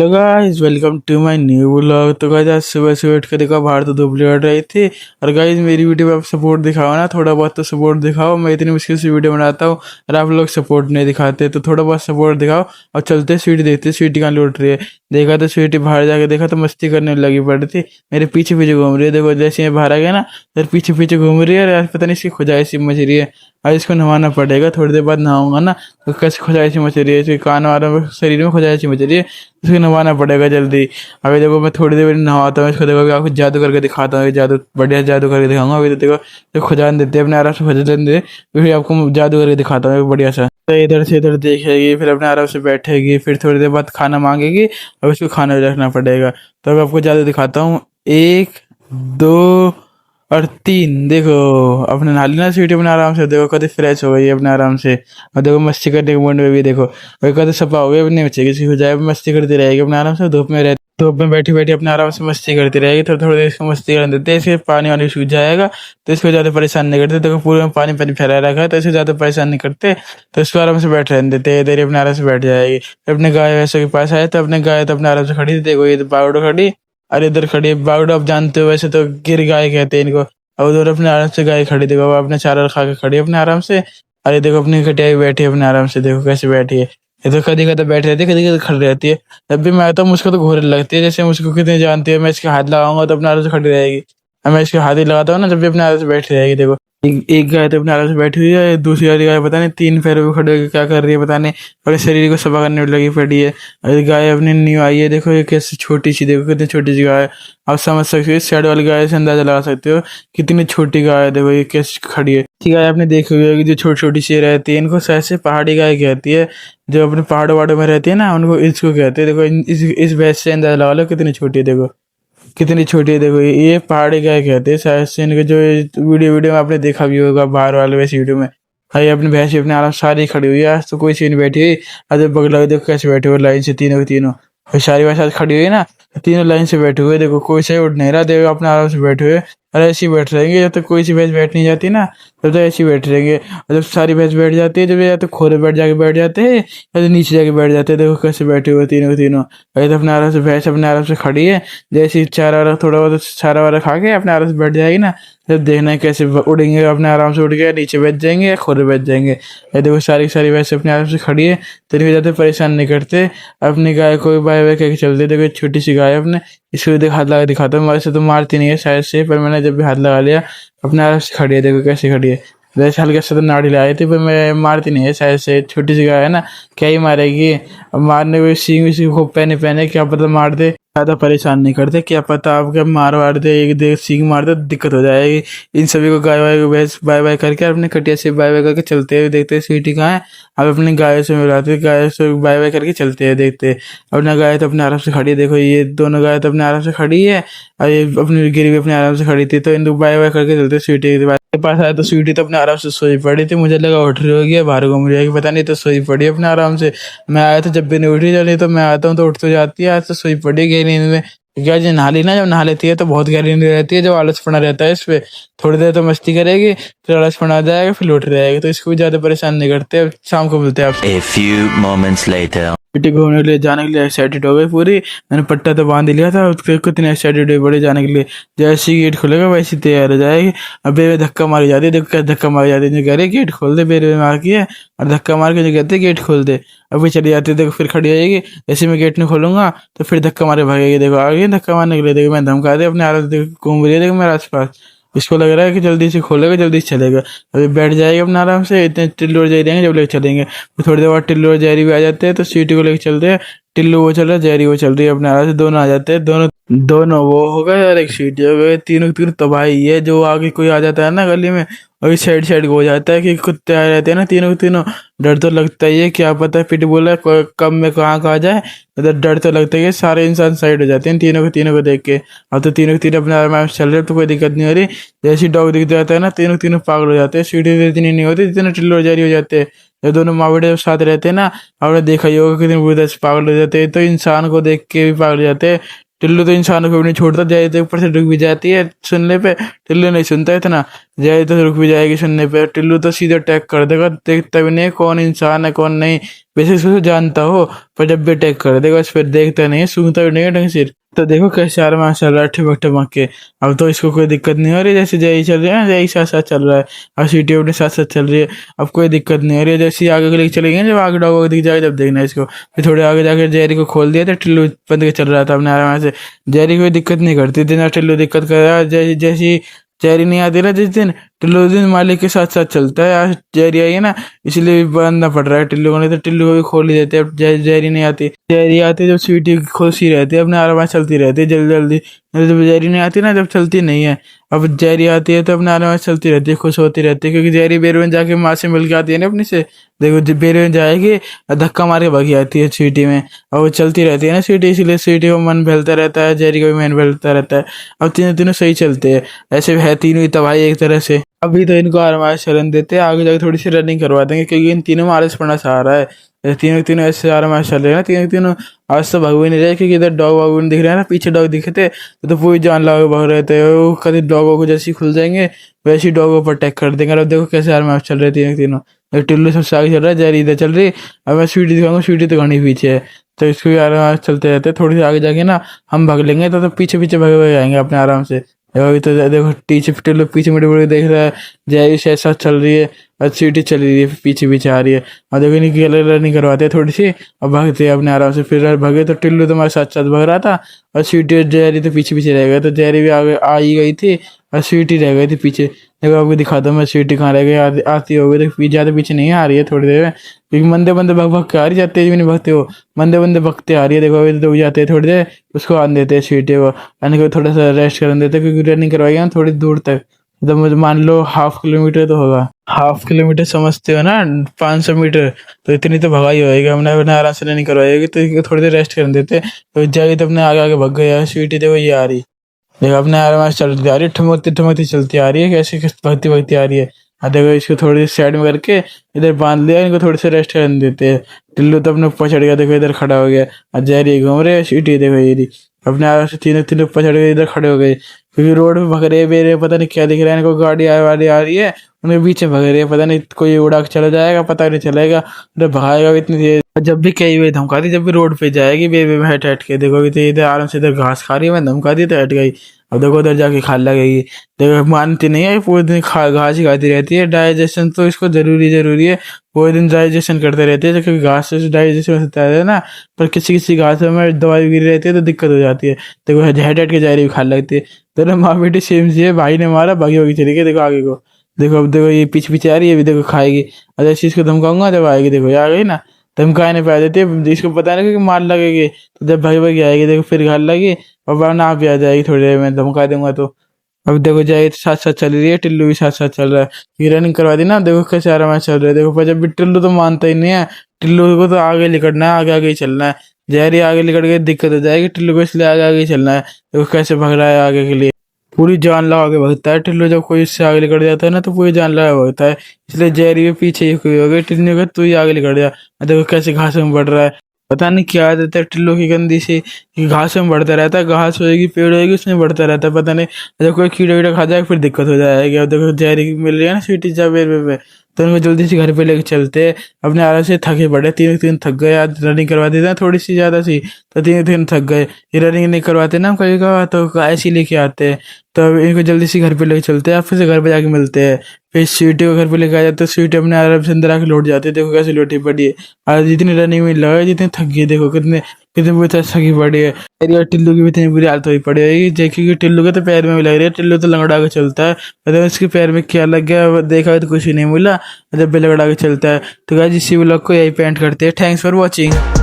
तो guys welcome to my new vlog. तो guys आज सुबह से उठ के देखो बाहर तो धूप निकल रही थी। और गाइस मेरी वीडियो पे आप सपोर्ट दिखाओ ना, थोड़ा बहुत तो सपोर्ट दिखाओ। मैं इतनी मुश्किल से वीडियो बनाता हूँ और आप लोग सपोर्ट नहीं दिखाते, तो थोड़ा बहुत सपोर्ट दिखाओ। और चलते स्वीटी देखते स्वीटी कहाँ लौट रही है। देखा तो स्वीटी बाहर जाके देखा तो मस्ती करने लगी पड़ी थी, मेरे पीछे पीछे घूम रही है। देखो जैसे मैं बाहर आ गया ना, तो पीछे पीछे घूम रही है। और आज पता नहीं इसकी खुदाई सी मच रही है। आज इसको नहाना पड़ेगा, थोड़ी देर बाद नहाऊंगा ना तो कैसे खुदाई सी मच रही है, इसके कान वालों में शरीर में खुदाई सी मच रही है। इसको नहवाना पड़ेगा जल्दी। अभी देखो मैं थोड़ी देर में नहाता हूँ इसको। देखो अभी आपको जादू करके दिखाता हूँ, जादू बढ़िया जादू करके दिखाऊंगा। अभी तो देखो तो खुजान देते हैं अपने आराम से खुजान दे, फिर आपको जादू करके दिखाता हूँ बढ़िया सा। तो इधर से इधर देखेगी, फिर अपने आराम से बैठेगी, फिर थोड़ी देर बाद खाना मांगेगी और उसको खाना भी रखना पड़ेगा। तो अब आपको जादू दिखाता हूँ। एक, दो और तीन। देखो अपने नाली ना स्वीटी अपने आराम से, देखो कभी फ्रेश हो गई है अपने आराम से। और देखो मस्ती करने के मूड में भी देखो वही कभी सपा हो गई, अपने बच्चे किसी हो जाए मस्ती करती रहेगी अपने आराम से। धूप में बैठी बैठी अपने आराम से मस्ती करती रहेगी। थोड़ी थोड़ी देर इसको मस्ती करने देते हैं, इसके पानी वानी सूख जाएगा तो इसको ज़्यादा परेशान नहीं करते। देखो पूरे में पानी पानी फैला रखा है तो इसको ज़्यादा परेशान नहीं करते, तो इसको आराम से बैठ रहने देते हैं। इधर ही अपने आराम से बैठ जाएगी। फिर अपने गाय वैसे के पास आए तो अपने गाय तो अपने आराम से खड़ी थी। देखो ये तो बावड़ो खड़ी, अरे इधर खड़ी है बावड़ो। आप जानते हो वैसे तो गिर गाय कहते हैं इनको। और उधर अपने आराम से गाय खड़ी, देखो वो अपने चारा खा के खड़ी है अपने आराम से। अरे देखो अपनी कटिया भी बैठी है अपने आराम से, देखो कैसे बैठी है। ये तो कभी कभी बैठी रहती है, कभी कभी खड़ी रहती है। जब भी मैं आता हूँ मुझको तो घूरने लगती है, जैसे मुझको कितनी जानती है। मैं इसके हाथ लगाऊंगा तो अपने आराम से खड़ी रहेगी, और मैं इसके हाथ ही लगाता हूँ ना जब भी अपने आराम से बैठी रहेगी। देखो एक गाय तो अपने आराम से बैठी हुई है, दूसरी वाली गाय पता नहीं तीन पैरों पे खड़ी होकर क्या कर रही है पता नहीं, अपने शरीर को सफा करने में लगी पड़ी है। और ये गाय अपनी न्यू आई है, देखो ये कैसे छोटी सी, देखो कितनी छोटी सी गाय है। आप समझ सकते हो इस साइड वाली गाय से अंदाजा लगा सकते हो कितनी छोटी गाय है। देखो ये कैसे खड़ी है। ठीक गाय आपने देखी हुई होगी जो छोटी छोटी सी रहती है, इनको शायद से पहाड़ी गाय कहती है। जो अपने पहाड़ों वहाड़ों में रहती है ना, उनको इसको कहते हैं। देखो इस भैंस से अंदाजा लगा लो कितनी छोटी है। देखो कितनी छोटी है। देखो ये पहाड़ी गाय कहते हैं शायद से इनके। जो वीडियो वीडियो में आपने देखा भी होगा बाहर वाले वैसे वीडियो में। हाँ ये अपनी भैंस अपने आराम सारी खड़ी हुई है, आज तो कोई सी नहीं बैठी हुई। अरे बगल देखो कैसे बैठे हुए लाइन से तीनों के तीनों। और सारी भैंस आज खड़ी हुई है ना, तीनों लाइन से बैठे हुए। देखो कोई से उठ नहीं रहा, देखो अपने आराम से बैठे हुए। अरे ऐसे ही बैठ रहेंगे जब तक कोई सी भैंस बैठ नहीं जाती ना, तब तक ऐसे ही बैठ रहेंगे। और जब सारी भैंस बैठ जाती है, जब या तो खोरे बैठ जाते हैं या तो नीचे जाके बैठ जाते हैं। देखो कैसे बैठे हुए तीनों के तीनों। अरे तो अपने आराम से भैंस अपने आराम से खड़ी है। जैसे ही चारा वारा थोड़ा बहुत चारा वारा खा के अपने आराम से बैठ जाएगी ना, जब देखना है कैसे उड़ेंगे अपने आराम से, उड़ के नीचे बैठ जाएंगे या खोरे बैठ जाएंगे। ये देखो सारी सारी भैंस अपने आराम से खड़ी है, तो इनको ज़्यादा परेशान नहीं करते। अपनी गाय को बाय बाय करके चलते। देखो एक छोटी सी गाय है अपने, इसको भी हाथ लगा दिखाता हूँ। वैसे तो मारती नहीं है शायद से, पर मैंने जब भी हाथ लगा लिया अपने आराम से खड़ी है। देखो कैसे खड़ी है। जैसे हल्का सा तो नाड़ी लाई थी, पर मैं मारती नहीं है शायद से। छोटी सी गाय है ना, क्या ही मारेगी। अब मारने को सींग वींग खूब पहने पहने, क्या पता मार दे। ज़्यादा परेशान नहीं करते, क्या पता आपके मार वार दे, एक दे सींग मार दे, दिक्कत हो जाएगी। इन सभी को गाय वाय को भैंस बाय बाय करके अपने कटिया से बाय बाय करके चलते हुए देखते हैं स्वीटी कहाँ है। अब अपनी गाय से मिलाते, गाय से बाय बाय करके चलते हैं देखते। अपना गाय तो अपने आराम से खड़ी है। देखो ये दोनों गाय तो अपने आराम से खड़ी है, और ये अपनी गिरी भी अपने आराम से खड़ी थी। तो इन दो बाय बाय करके चलते स्वीटी के पास आया तो स्वीटी तो अपने आराम से सोई पड़ी थी। मुझे लगा उठ रही होगी, बाहर घूम रही होगी, पता नहीं, तो सोई पड़ी अपने आराम से। मैं आया तो जब भी नहीं उठी, नहीं तो मैं आता हूँ तो उठ तो जाती है। आज तो सोई पड़ी गई नींद में। क्या जी नहा ली ना, जब नहा लेती है तो बहुत गहरी नींद रहती है, जब आलस पड़ा रहता है इस पे। थोड़ी देर तो मस्ती करेगी, फिर आलस पड़ा आ जाएगा, फिर लौट रहेगी। तो इसको भी ज्यादा परेशान नहीं करते। अब शाम को मिलते हैं आपसे। A few moments later. बेटी घूमने के लिए जाने के लिए एक्साइटेड हो गई पूरी। मैंने पट्टा तो बांध ही लिया था, उसके कितने एक्साइटेड हुई बड़े जाने के लिए। जैसे ही गेट खुलेगा वैसे ही तैयार हो जाएगी। अब बेबे धक्का मारी जाती है, देखो कैसे धक्का मारी जाती है। जो कह रही गेट खोल दे, बेबे मार की है, और धक्का मार के जो कहते हैं गेट खोल दे। अभी चली जाती है, देखो फिर खड़ी हो जाएगी। जैसे मैं गेट नहीं खोलूंगा तो फिर धक्का मारे भागेगी। देखो आ गई धक्का मारने के लिए। देखो मैं धमका दे अपने आस घूम रही है, देखो मेरे आसपास। इसको लग रहा है कि जल्दी से खोलेगा जल्दी से चलेगा। अभी बैठ जाएगा अपने आराम से। इतने टिल्लू और जहरी आएंगे जब लेके चलेंगे। फिर थोड़ी देर बाद टिल्लू और जहरी भी आ जाते हैं, तो सीटी को लेके चलते हैं। टिल्लू वो चल रहा है, जहरी वो चल रही है अपने आराम से, दोनों आ जाते हैं। दोनों दोनों वो हो गए और एक सीटी हो गए। तीनों तीनों तबाही है। जो आगे कोई आ जाता है ना गली में, वही साइड साइड को हो जाता है कि कुत्ते आ जाते हैं ना तीनों के तीनों। डर तो लगता ही है, क्या पता पिट बोला कब में कहाँ कहाँ जाए। मतलब डर तो लगता ही है। सारे इंसान साइड हो जाते हैं तीनों के तीनों को देख के। अब तो तीनों के तीनों अपने आराम से चल रहे, तो कोई दिक्कत नहीं हो रही। जैसे डॉग दिख जाता है ना, तीनों तीनों पागल हो जाते हैं। सीढ़ी इतनी नहीं होती जितने टिल्लू जारी हो जाते हैं। जब दोनों माँ बेटे साथ रहते हैं ना, आपने देखा ही होगा कितने बुरे से पागल हो जाते हैं। तो इंसान को देख के भी पागल हो जाते हैं। टिल्लू तो इंसानों को भी नहीं छोड़ता, जाए तो ऊपर से डूब भी जाती है सुनने पे। टिल्लू नहीं सुनता इतना, जय तो रुक भी जाएगी सुनने पे, टिल्लू तो सीधे अटैक कर देगा, देखता भी नहीं कौन इंसान है कौन नहीं, वैसे उसको जानता हो पर जब भी अटैक कर देगा उस पर देखता नहीं है, सूंघता भी नहीं है ढंग से। तो देखो कैसे आराम से चल रहा है ठिमक ठमक के। अब तो इसको कोई दिक्कत नहीं हो रही, जैसे जय चल रहा है जय साथ साथ चल रहा है, और सीटी अपने साथ साथ चल रही है, अब कोई दिक्कत नहीं हो रही है। जैसे ही आगे के लेके चलेंगे जब आगे डॉग दिख जाएगा जब देखना इसको, फिर थोड़े आगे जाकर जेरी को खोल दिया तो टिल्लू बंद के चल रहा था अपने आराम से। जेरी कोई दिक्कत नहीं करती थी ना, टिल्लू दिक्कत कर रहा है। जैसी जेरी नहीं आती ना जिस दिन, टिल्लू उस दिन मालिक के साथ साथ चलता है। आज जेरी आई है ना इसलिए बांधना पड़ रहा है टिल्लू को, नहीं तो टिल्लू को भी खोल ही देते। अब जेरी नहीं आती, जेरी आती जब स्वीटी खुशी रहती है अपने आराम से चलती रहती है जल्दी जल्दी, नहीं तो जब जेरी नहीं आती ना जब चलती नहीं है। अब जेरी आती है तो अपने आराम से चलती रहती है, खुश होती रहती है, क्योंकि जेरी बेरवन जाके माँ से मिल के आती है ना अपनी से। देखो जब बेरवन जाएगी धक्का मार के भागी आती है स्वीटी में, और वो चलती रहती है ना स्वीटी, इसलिए स्वीटी को मन बहलता रहता है, जेरी का भी मन बहलता रहता है। अब तीनों तीनों सही चलते हैं, ऐसे है तीनों ही तबाही एक तरह से। अभी तो इनको आराम रन देते हैं, आगे जाके थोड़ी सी रनिंग करवा देंगे, क्योंकि इन तीनों में आलस पड़ना सहारा है। तीनों तीनों ऐसे आराम चल रहे हैं ना, तीनों तीनों आज तो भाग भी नहीं रहे, क्योंकि इधर डॉग वाग भी दिख रहे हैं ना, पीछे डॉग दिखे थे तो पूरी जान लगा के भाग रहे थे। वो कभी डॉगों को जैसे ही खुल जाएंगे वैसे ही डॉगों पर अटैक कर देंगे। अब देखो कैसे आराम चल रहे तीनों तीनों, टिल्लू सबसे आगे चल रहा है, जेरी इधर चल रही है। अब मैं स्वीटी दिखाऊंगा, स्वीटी तो घनी पीछे है, तो इसको भी आराम चलते रहते हैं। थोड़ी सी आगे जाके ना हम भाग लेंगे, तो पीछे पीछे भागे भागे आएंगे अपने आराम से। अभी तो देखो टीचे टिल्लू पीछे मुड़े मुड़े देख रहा है, जेरी से साथ चल रही है और स्वीटी चल रही है पीछे पीछे आ रही है। और देखो इनकी रनिंग करवाते हैं थोड़ी सी, और भागते हैं अपने आराम से। फिर भागे तो टिल्लू तो हमारे साथ साथ भाग रहा था, और स्वीटी और जेरी तो पीछे पीछे रह गए, तो जेरी भी आगे आ ही गई थी और स्वीटी रह गई थी पीछे। देखो आपको दिखा दो मैं स्वीटी कहाँ रह गई, आती हो गई, तो ज़्यादा पीछे नहीं आ रही है थोड़ी देर में, क्योंकि मंदे मंदे भाग भाग के आ रही, जाते भी नहीं भागते हो, मंदे मंदे भगते आ रही है। देखो अभी तो जाते हैं थोड़ी देर, उसको आन देते हैं स्वीटी को, यानी कि थोड़ा सा रेस्ट करने देते हैं, क्योंकि रनिंग करवाई है ना थोड़ी दूर तक, तो मुझे मान लो 1/2 किलोमीटर तो होगा। 1/2 किलोमीटर समझते हो ना, 500 मीटर, तो इतनी तो भगाई होएगी। हमने अपने आराम से रनिंग करवाएगी, तो इसको थोड़ी देर रेस्ट करने देते, तो जाएगी तो अपने आगे आगे भग गया। स्वीटी देखो ये आ रही, देखो अपने आराम से चलती आ रही है, ठमकती ठमकती चलती आ रही है, कैसे भगती भगती आ रही है। हाँ देखो इसको थोड़ी साइड में करके इधर बांध लिया, इनको थोड़ी सी रेस्ट करने देते हैं। टिल्लू तो अपने ऊपर चढ़ गया, देखो इधर खड़ा हो गया, और जेरी घूम रहे हैं, स्वीटी देखो ये अपने आराम से तीनों तीनों ऊपर चढ़ गए, इधर खड़े हो गए, क्योंकि रोड पे भग रहे बेरे, पता नहीं क्या दिख रहा है इनको, गाड़ी वाली आ रही है उनके पीछे भग रही है, पता नहीं कोई उड़ा के चला जाएगा, पता नहीं चलेगा, उधर भगाएगा भी इतनी देर। जब भी कई बार धमका दी, जब भी रोड पे जाएगी बेबे में हट हट के, देखो अभी तो इधर आराम से इधर घास खा रही है, मैं धमका दी तो हट गई। अब देखो उधर जाके खा लगेगी, देखो मानती नहीं है, पूरे दिन घास ही खाती रहती है। डाइजेशन तो इसको जरूरी है, पूरे दिन डाइजेशन करते रहते हैं, क्योंकि घास से डाइजेशन होता है ना, पर किसी किसी घास में दवाई गिरी रहती है तो दिक्कत हो जाती है। देखो हट हट के जा रही खा लगती है, दोनों माँ बेटी सेम सी है, भाई ने मारा भागी भागी चली गई, देखो आगे को, देखो अब देखो ये पीछे पीछे आ रही है, अभी देखो खाएगी, और जैसे इसको धमकाऊंगा जब आएगी, देखो ये आ गई ना, धमकाने पे आ जाती है, इसको पता नहीं कि मार लगेगी, तो जब भागी भागी आएगी देखो फिर घर लगी, और वरना आप भी आ जाएगी थोड़ी देर में, धमका दूंगा तो। अब देखो जाए साथ साथ चल रही है, टिल्लू भी साथ साथ चल रहा है, ये रनिंग करवा दी ना, देखो कैसे आराम से चल रहा है। देखो पर जब भी टिल्लू तो मानता ही नहीं है, टिल्लू को तो आगे लिकड़ना है, आगे आगे ही चलना है, जहरी आगे लिकड़ गई दिक्कत हो जाएगी टिल्लू को, इसलिए आगे आगे ही चलना है। देखो कैसे भाग रहा है आगे के लिए, पूरी जान लगा के भागता है टिल्लू, जब कोई इससे आगे निकल जाता है ना तो पूरी जान लगा के भागता है, इसलिए जेरी भी पीछे ही कोई हो गई, टिल्लू का तू ही आगे निकल जा। देखो कैसे घास में बढ़ रहा है, पता नहीं क्या आदत है टिल्लू की गंदी सी, कि घास में बढ़ता रहता है, घास होएगी पेड़ होएगी उसमें बढ़ता रहता है, पता नहीं जब कोई कीड़ा वीड़ा खा जाए फिर दिक्कत हो जाएगी। अब देखो जेरी मिल रही है ना स्वीटी जा पे, तो उनको जल्दी से घर पे लेके चलते हैं, अपने आराम से थके पड़े, तीन तीन थक गए, आज रनिंग करवा देते हैं थोड़ी सी ज़्यादा सी, तो तीन तीन थक गए, ये रनिंग नहीं करवाते ना कभी कभार, तो ऐसे ही लेके आते हैं, तो अब इनको जल्दी से घर पे लेके चलते हैं, फिर से घर पे जाके मिलते हैं, फिर स्वीटी को घर पे लेके आ जाते हैं, स्वीटी अपने आराम से अंदर आके लौट जाते हैं, देखो कैसे लौटी पड़ी है, आज जितनी रनिंग में लगा जितनी थक गई, देखो कितने कितने बुरी तरह थकी पड़ी है। मेरी और टिल्लू की भी इतनी बुरी हालत हुई पड़ी है, देखिए कि टिल्लू के तो पैर में भी लग रही है, टिल्लू तो लंगड़ा के चलता है, मतलब इसके पैर में क्या लग गया देखा तो कुछ ही नहीं मिला, जब भी लंगड़ा के चलता है। तो गाइस इसी व्लॉग को यही पे एंड करते हैं, थैंक्स फॉर वॉचिंग।